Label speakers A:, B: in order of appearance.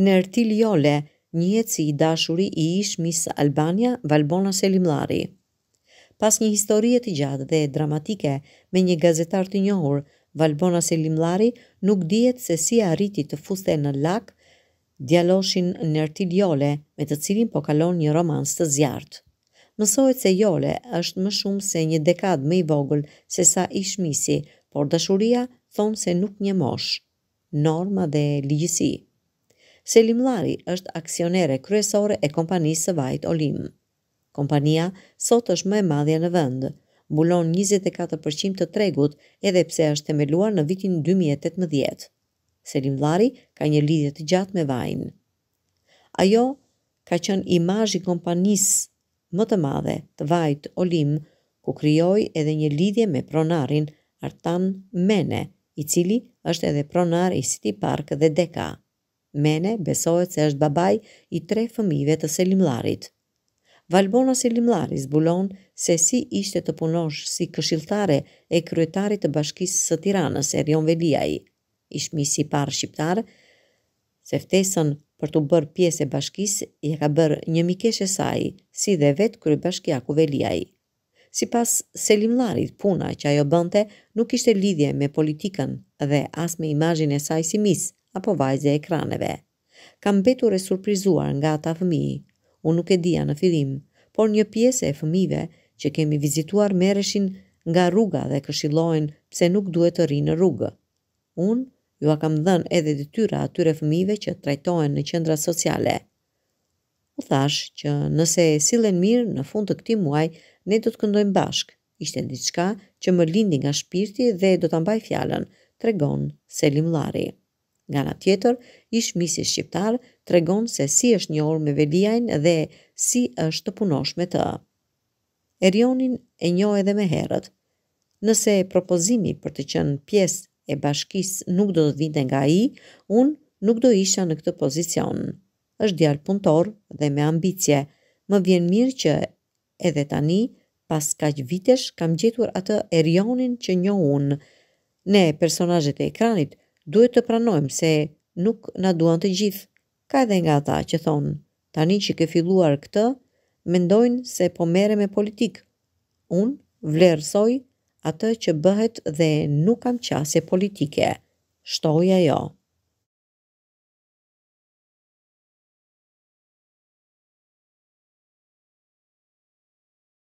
A: Nertil Jole njihet si i dashuri i ish Miss Albania Valbona Selimllari. Pas një historie të gjatë dhe dramatike me një gazetar të njohur, Valbona Selimllari nuk dihet se si arriti të fuste në lak djaloshin Nertil Jole, me të cilin po kalon një romans të zjarrt. Mësohet se Jole është më shumë se një dekadë më i vogël se sa ish Misi, por dashuria thonë se nuk një mosh, norma dhe ligjësi. Selimllari është aksionere kryesore e kompanisë së vajit Olim. Kompania sot është më e madhja në vend, mbulon 24% të tregut edhe pse është themeluar në vitin 2018. Selimllari ka një lidhje të gjatë me vajin. Ajo ka qenë imazhi i kompanisë më të madhe të vajit Olim, ku krijoi edhe një lidhje me pronarin Artan Mene, i cili është edhe pronar i City Park dhe Deka. Mene besohet se është babai i 3 fëmijëve të Selimllarit. Valbona Selimllari zbulon se si ishte të punosh si këshilltare e kryetarit të Bashkisë së Tiranës, Erion Veliaj, ish misi i parë shqiptar, se ftesën për të bërë pjesë e bashkisë i ka bërë një mikeshe saj, si dhe vetë kryebashkiaku Veliaj. Sipas Selimllarit, puna që ajo bënte nuk ishte lidhje me politikën dhe as me imazhin e saj si mis apo vajze e ekraneve. Kam mbetur e surprizuar nga ata fëmijë. Unë nuk e dija në fillim, por një pjesë e fëmijëve që kemi vizituar merreshin nga rruga dhe këshillojnë pse nuk duhet të rinë në rrugë. Unë ju kam dhënë edhe detyra atyre fëmijëve që trajtohen në qendra sociale. U thash që nëse e sillen mirë në fund të këtij muaji, ne do të këndojmë bashkë. Ishte diçka që më lindi nga shpirti dhe do ta mbaj fjalën, tregon Selimllari. Nga ana tjetër, ish misi shqiptar tregon se si është njohur me Veliajin dhe si është të punosh me të. Erionin e njoh edhe më herët. Nëse propozimi për të qenë pjesë e bashkisë nuk do të vinte nga ai, unë nuk do isha në këtë pozicion. Është djalë punëtor dhe me ambicie. Më vjen mirë që edhe tani, pas kaq vitesh, kam gjetur atë Erionin që njoh unë. Ne, personazhet e ekranit, duhet të pranojmë se nuk na duan të gjithë. Ka edhe nga ata që thonë, tani që ke filluar këtë, mendojnë se po merre me politikë. Unë vlerësoj atë që bëhet dhe nuk kam qasje politike, shtoi ajo.